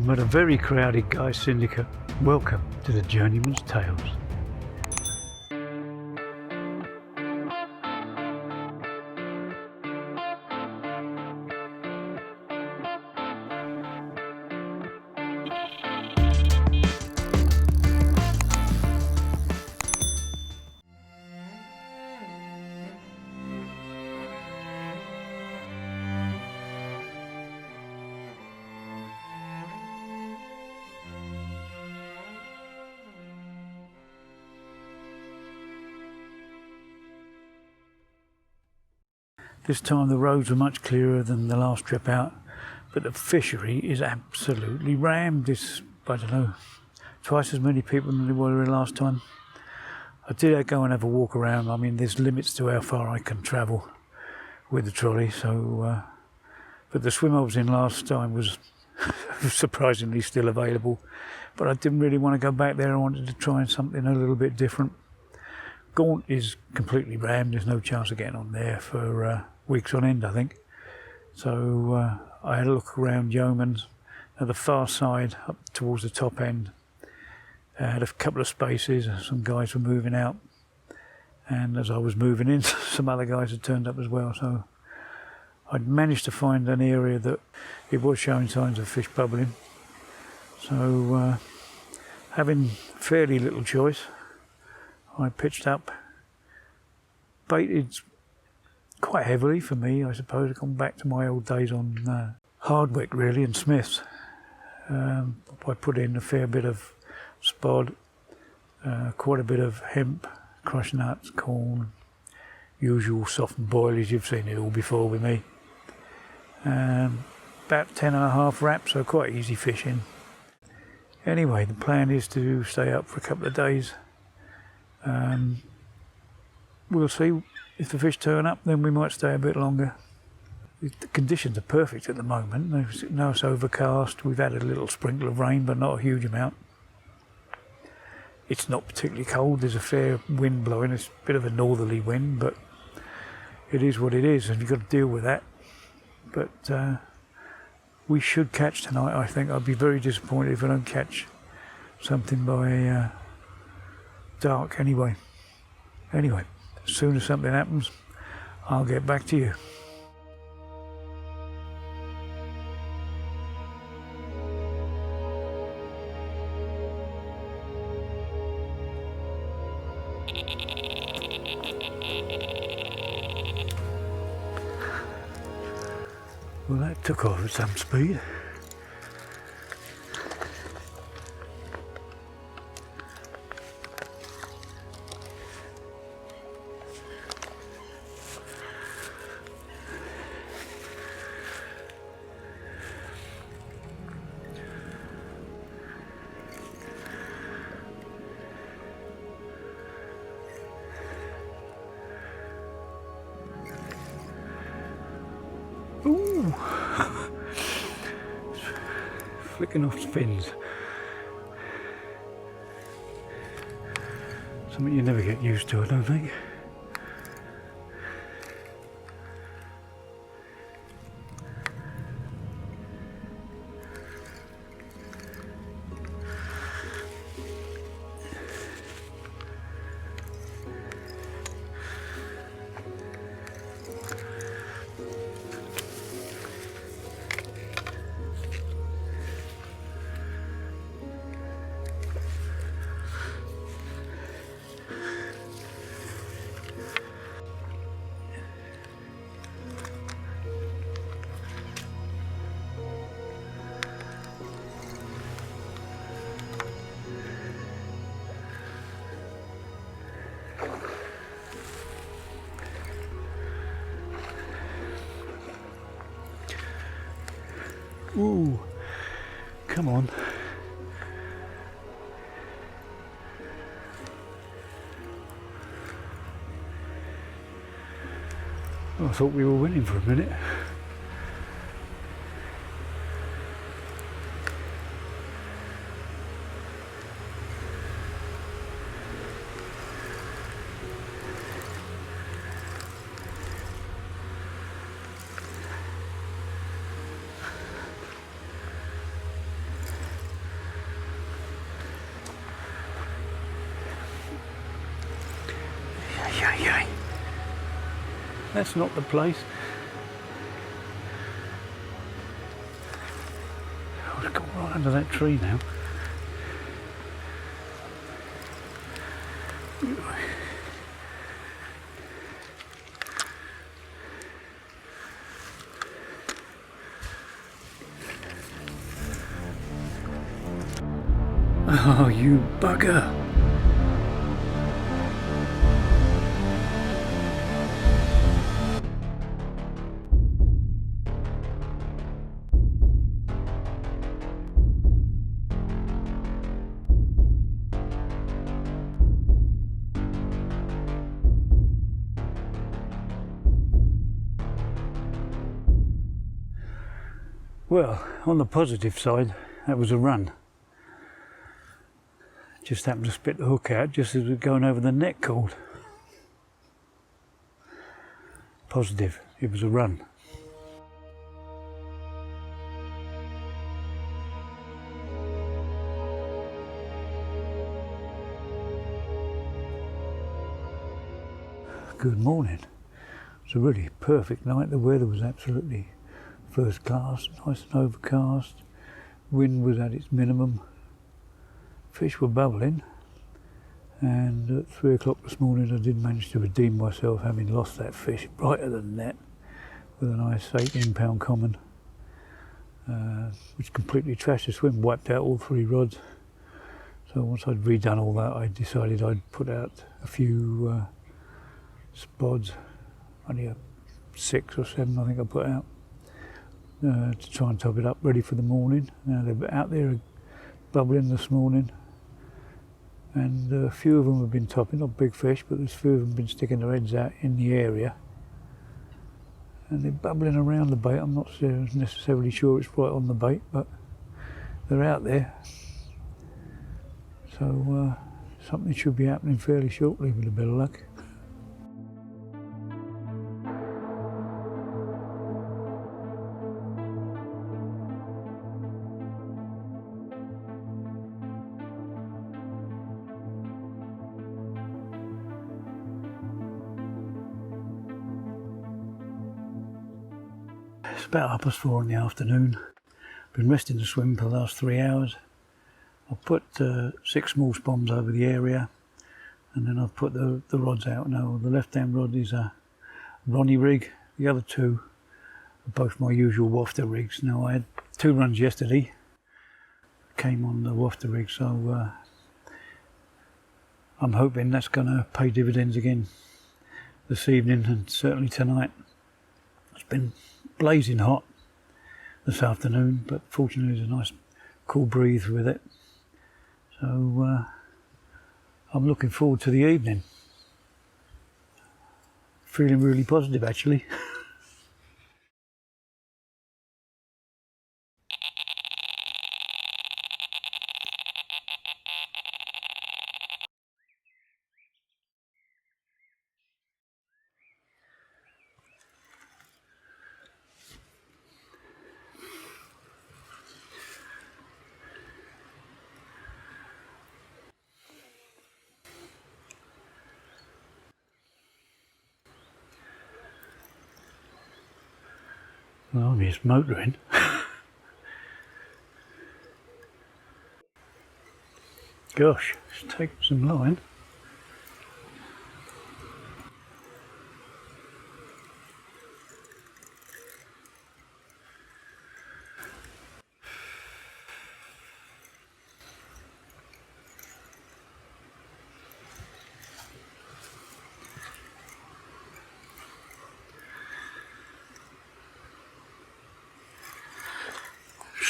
I'm at a very crowded Guy Syndicate. Welcome to the Journeyman's Tales. This time the roads were much clearer than the last trip out, but the fishery is absolutely rammed. It's, I don't know, twice as many people than there were last time. I did go and have a walk around. I mean, there's limits to how far I can travel with the trolley, so but the swim I was in last time was surprisingly still available, but I didn't really want to go back there. I wanted to try something a little bit different. Gaunt is completely rammed. There's no chance of getting on there for weeks on end, I think. So I had a look around Yeomans at the far side, up towards the top end. I had a couple of spaces. Some guys were moving out, and as I was moving in, some other guys had turned up as well. So I'd managed to find an area that it was showing signs of fish bubbling. So having fairly little choice, I pitched up, baited quite heavily for me, I suppose. I've gone back to my old days on Hardwick really, and Smith's. I put in a fair bit of spod, quite a bit of hemp, crushed nuts, corn, usual soft and boilies. You've seen it all before with me. About 10.5 wraps, so quite easy fishing. Anyway, the plan is to stay up for a couple of days. We'll see if the fish turn up, then we might stay a bit longer. The conditions are perfect at the moment. Now it's overcast. We've had a little sprinkle of rain, but not a huge amount. It's not particularly cold. There's a fair wind blowing. It's a bit of a northerly wind, but it is what it is, and you've got to deal with that. But we should catch tonight, I think. I'd be very disappointed if I don't catch something by dark anyway. Anyway, as soon as something happens, I'll get back to you. Well, that took off at some speed. Ooh, flicking off fins. Something you never get used to, I don't think. Ooh, come on. Oh, I thought we were winning for a minute. That's not the place. I've got right under that tree now. Oh, you bugger! Well, on the positive side, that was a run. Just happened to spit the hook out just as we were going over the net cord. Positive, it was a run. Good morning. It's a really perfect night. The weather was absolutely first class, nice and overcast. Wind was at its minimum. Fish were bubbling, and at 3 o'clock this morning I did manage to redeem myself, having lost that fish brighter than net with a nice 18-pound common, which completely trashed the swim, wiped out all 3 rods. So once I'd redone all that, I decided I'd put out a few spods, only a 6 or 7 I think I put out, to try and top it up, ready for the morning. Now they're out there bubbling this morning, and a few of them have been topping, not big fish, but there's a few of them been sticking their heads out in the area, and they're bubbling around the bait. I'm not necessarily sure it's right on the bait, but they're out there. So something should be happening fairly shortly with a bit of luck. It's about 4:30 in the afternoon. Been resting the swim for the last 3 hours. I've put 6 small spombs over the area, and then I've put the rods out now. The left hand rod is a Ronnie rig, the other 2 are both my usual wafter rigs. Now I had 2 runs yesterday, came on the wafter rig, so I'm hoping that's going to pay dividends again this evening and certainly tonight. It's been blazing hot this afternoon, but fortunately there's a nice cool breeze with it, so I'm looking forward to the evening. Feeling really positive actually. Well, he's motoring. Gosh, it's taking some line.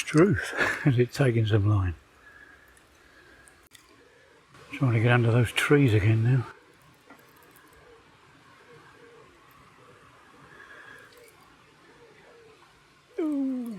Truth, is it taking some line? Trying to get under those trees again now. Ooh.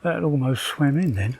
That almost swam in then.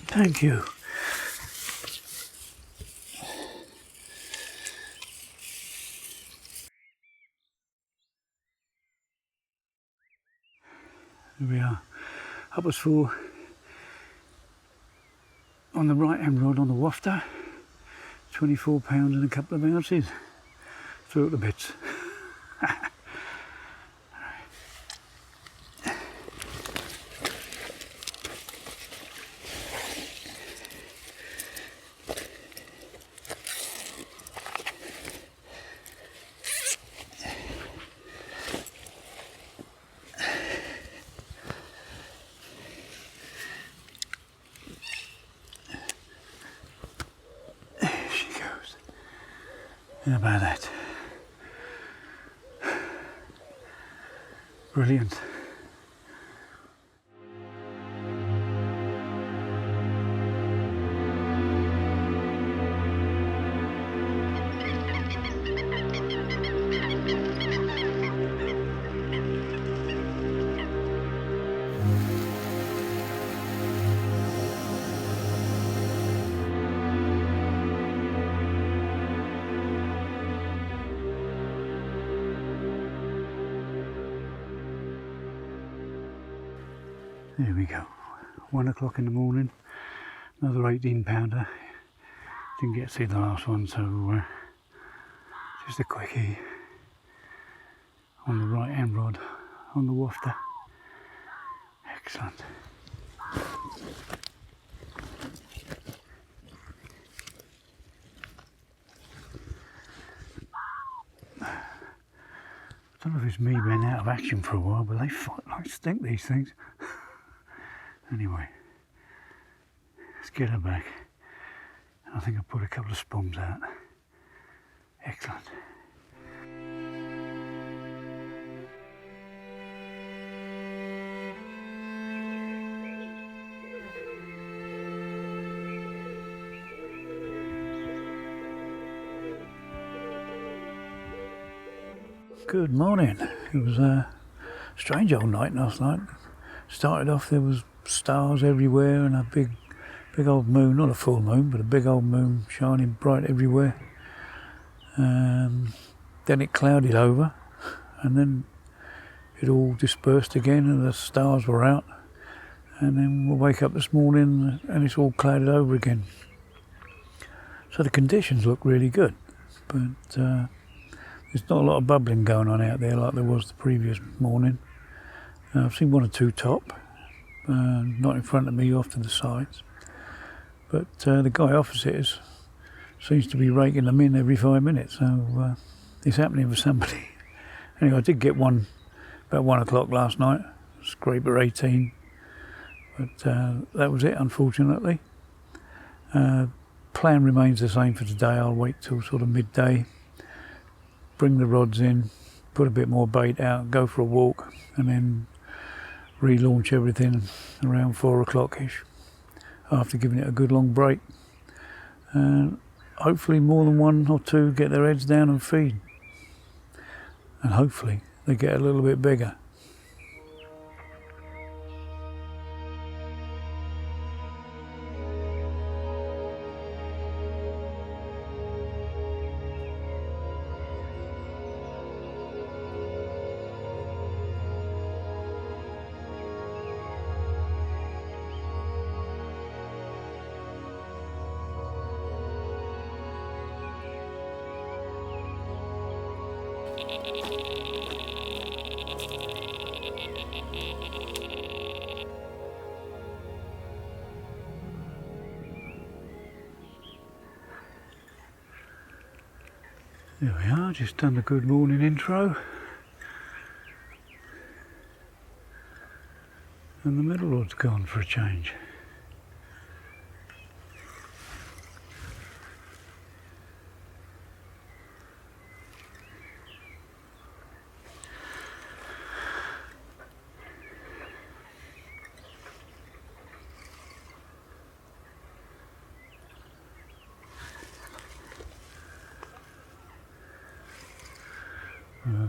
Thank you. Here we are, upwards for on the right hand rod on the wafter, £24 and a couple of ounces. Threw it to bits. How about that? Brilliant. There we go, 1 o'clock in the morning, another 18 pounder. Didn't get to see the last one, so just a quickie on the right hand rod on the wafter. Excellent. I don't know if it's me being out of action for a while, but they fight like stink, these things. Anyway, let's get her back. I think I'll put a couple of spombs out. Excellent. Good morning. It was a strange old night last night. Started off, there was stars everywhere and a big old moon, not a full moon, but a big old moon shining bright everywhere. Then it clouded over and then it all dispersed again and the stars were out. And then we'll wake up this morning and it's all clouded over again. So the conditions look really good, but there's not a lot of bubbling going on out there like there was the previous morning. I've seen one or two top, not in front of me, off to the sides. But the guy opposite seems to be raking them in every 5 minutes, so it's happening for somebody. Anyway, I did get one about 1 o'clock last night, scraper 18, but that was it, unfortunately. Plan remains the same for today. I'll wait till sort of midday, bring the rods in, put a bit more bait out, go for a walk, and then relaunch everything around 4 o'clock-ish after giving it a good long break. And hopefully more than one or two get their heads down and feed. And hopefully they get a little bit bigger. There we are, just done the good morning intro. And the middle rod's gone for a change.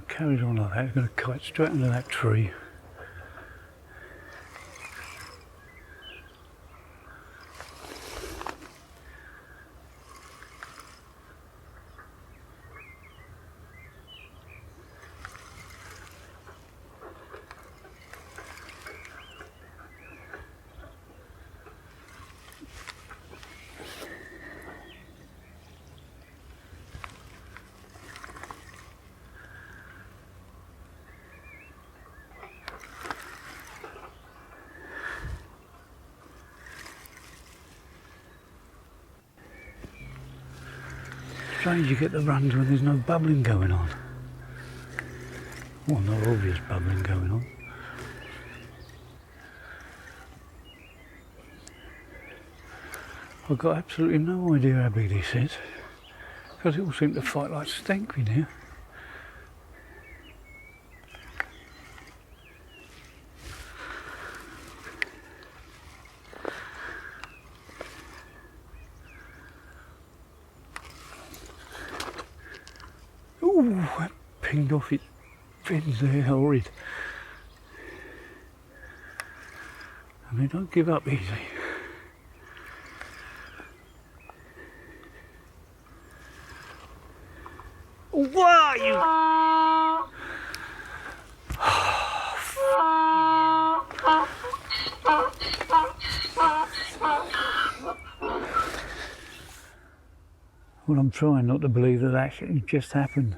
Carries on like that, it's going to kite straight under that tree. Strange you get the runs when there's no bubbling going on. Well, no obvious bubbling going on. I've got absolutely no idea how big this is, because it all seemed to fight like stank in here. Ooh, that pinged off its fins there, horrid. And they don't give up easy. Why you? Well, I'm trying not to believe that actually just happened.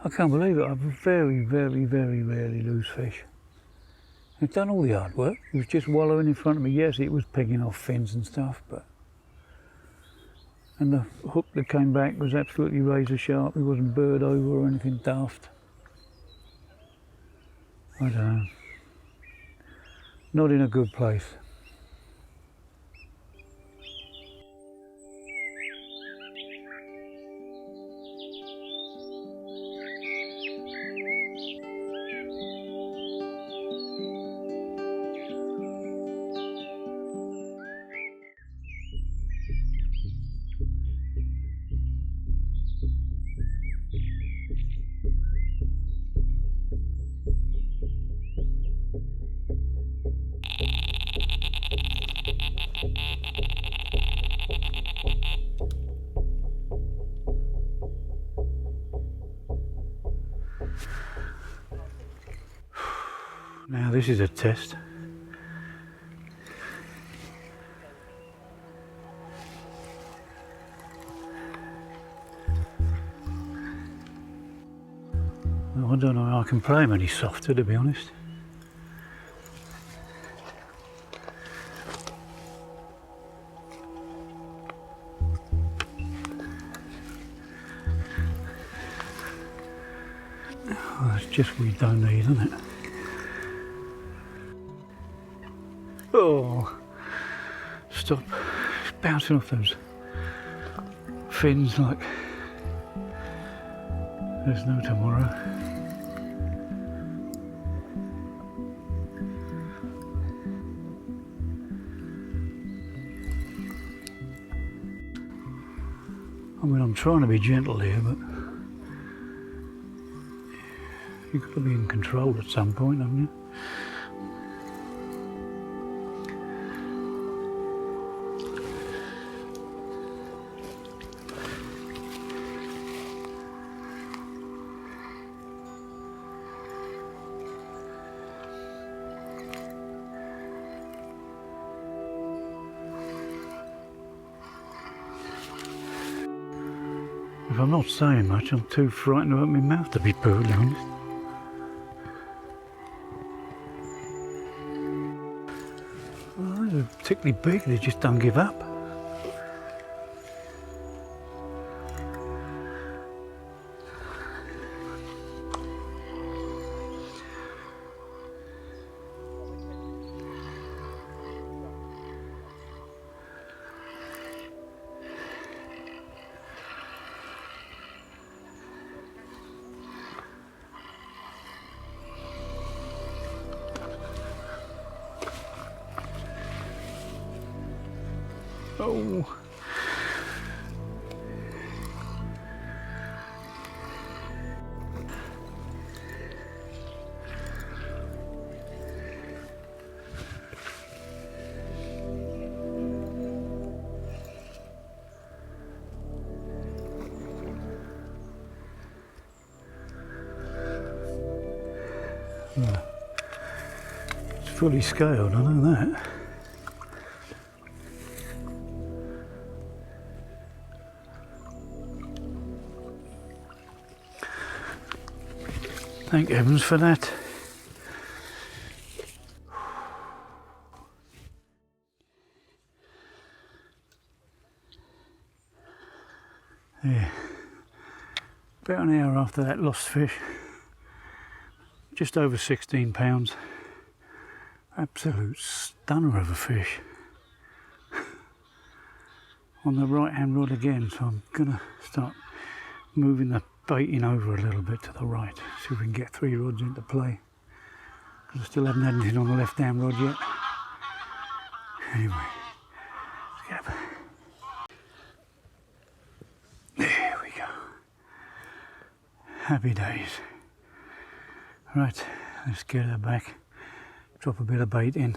I can't believe it. I very, very, very rarely lose fish. I've done all the hard work. It was just wallowing in front of me. Yes, it was picking off fins and stuff, but... And the hook that came back was absolutely razor sharp. It wasn't bird over or anything daft. I don't know. Not in a good place. Now this is a test. Well, I don't know how I can play them any softer, to be honest. Oh, that's just what you don't need, isn't it? Oh, stop. It's bouncing off those fins like there's no tomorrow. trying to be gentle here, but you've got to be in control at some point, haven't you? If I'm not saying much, I'm too frightened to open my mouth, to be brutally honest. Well, they're particularly big, they just don't give up. Oh. It's fully scaled, I know that. Thank heavens for that. Yeah. About an hour after that lost fish. Just over 16 pounds. Absolute stunner of a fish. On the right hand rod again, so I'm gonna start moving the baiting over a little bit to the right, see if we can get 3 rods into play, because I still haven't had anything on the left hand rod yet. Anyway, let's get up. There we go. Happy days. Right, let's get her back, drop a bit of bait in.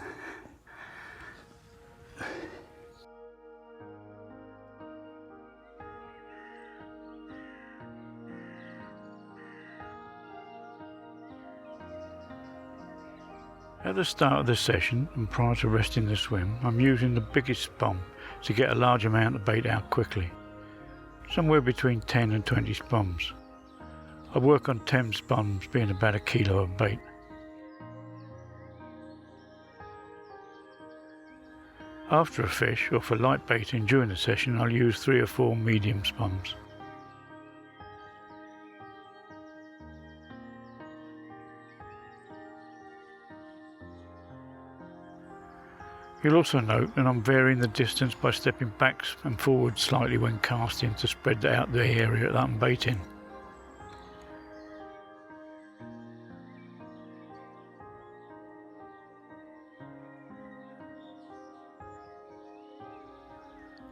At the start of the session and prior to resting the swim, I'm using the biggest bomb to get a large amount of bait out quickly, somewhere between 10 and 20 bombs. I work on 10 bombs being about 1 kilo of bait. After a fish, or for light baiting during the session, I'll use 3 or 4 medium bombs. You'll also note that I'm varying the distance by stepping back and forward slightly when casting to spread out the area that I'm baiting.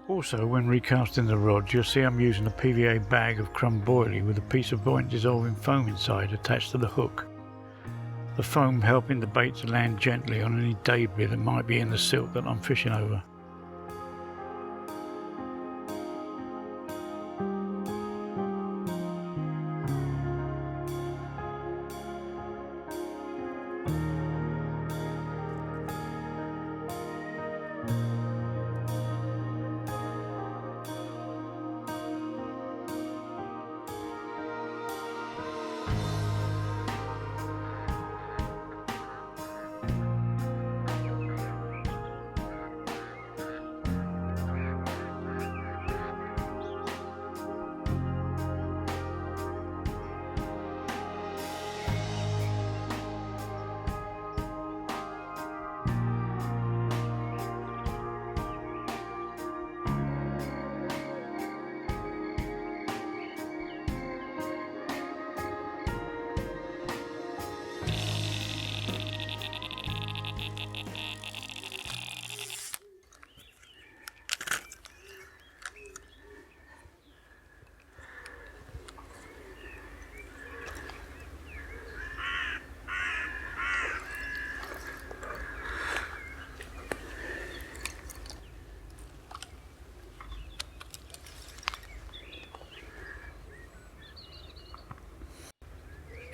Also, when recasting the rod, you'll see I'm using a PVA bag of crumb boilie with a piece of buoyant dissolving foam inside attached to the hook. The foam helping the bait to land gently on any debris that might be in the silt that I'm fishing over.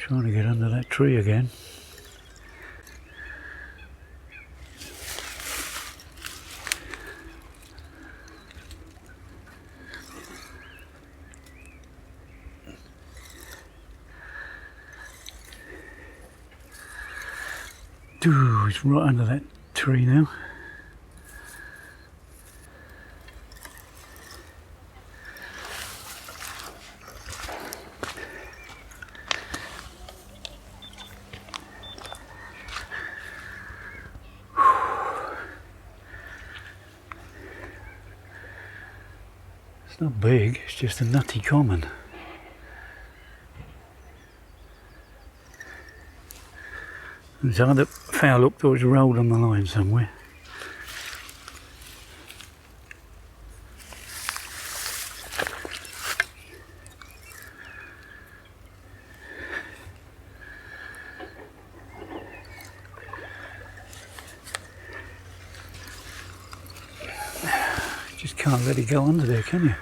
Trying to get under that tree again. Ooh, it's right under that tree now. It's not big, it's just a nutty common. There's another foul look that was rolled on the line somewhere. Just can't let it go under there, can you?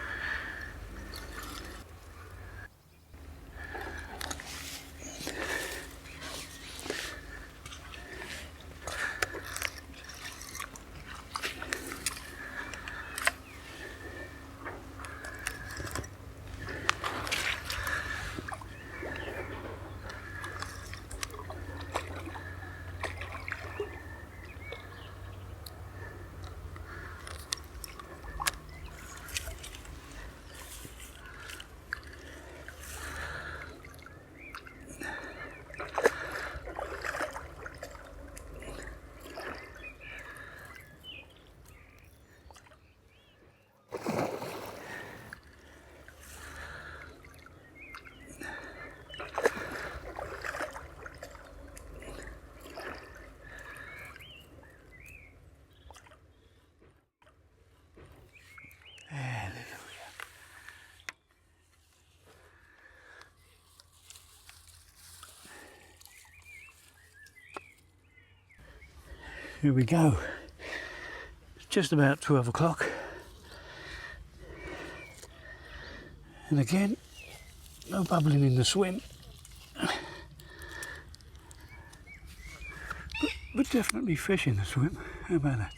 Here we go. It's just about 12 o'clock. And again, no bubbling in the swim. But definitely fish in the swim. How about that?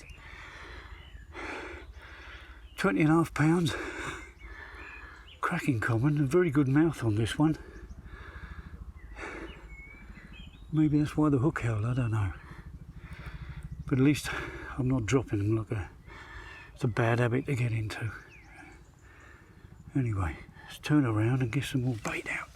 20.5 pounds. Cracking common, a very good mouth on this one. Maybe that's why the hook held, I don't know. But at least I'm not dropping them like it's a bad habit to get into. Anyway, let's turn around and get some more bait out.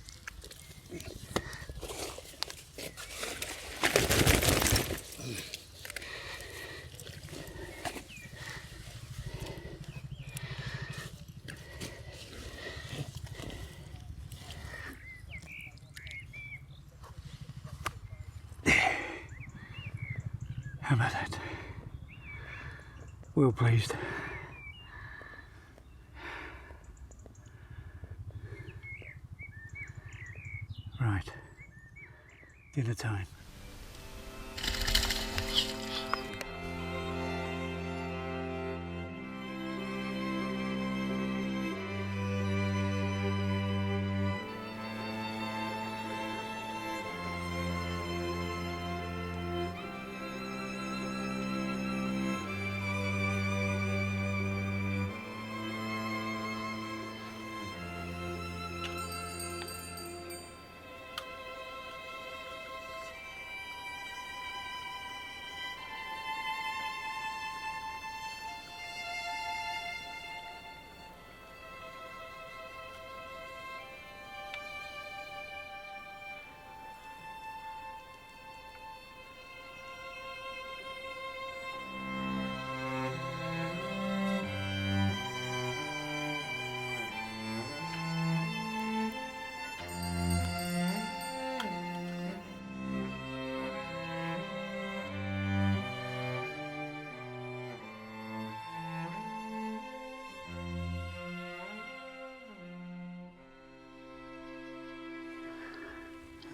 How about that? Well pleased. Right, dinner time.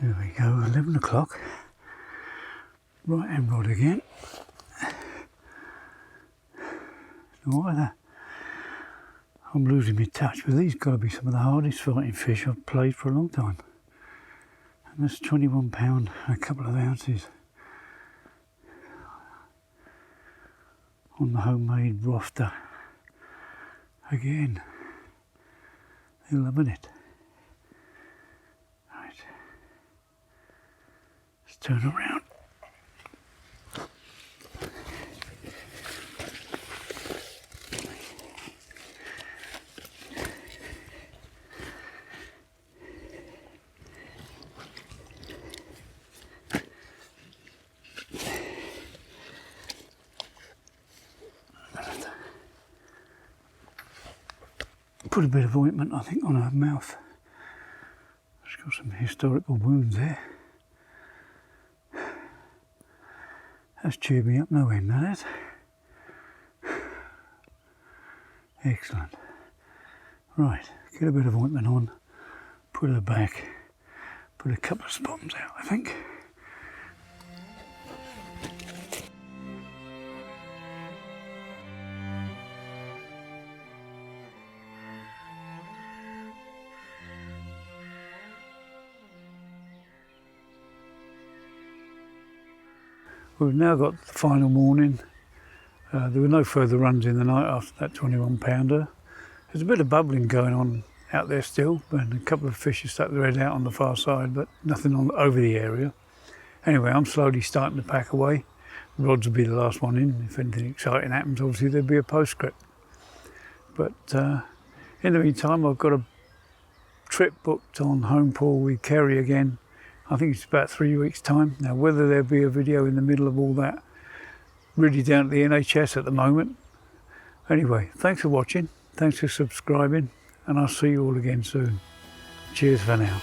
There we go, 11 o'clock. Right hand rod again. So either I'm losing my touch, but these got to be some of the hardest fighting fish I've played for a long time. And that's £21, a couple of ounces on the homemade rafter. Again, they're loving it. Right, let's turn around. Put a bit of ointment, I think, on her mouth. She's got some historical wounds there. That's cheered me up no end, that is. Excellent. Right, get a bit of ointment on, put her back, put a couple of spots out, I think. We've now got the final morning. There were no further runs in the night after that 21 pounder. There's a bit of bubbling going on out there still, and a couple of fish have stuck their head out on the far side, but nothing on over the area. Anyway, I'm slowly starting to pack away. The rods will be the last one in. If anything exciting happens, obviously there'll be a postscript. But in the meantime, I've got a trip booked on home pool with Kerry again. I think it's about 3 weeks' time. Now, whether there'll be a video in the middle of all that, really down to the NHS at the moment. Anyway, thanks for watching, thanks for subscribing, and I'll see you all again soon. Cheers for now.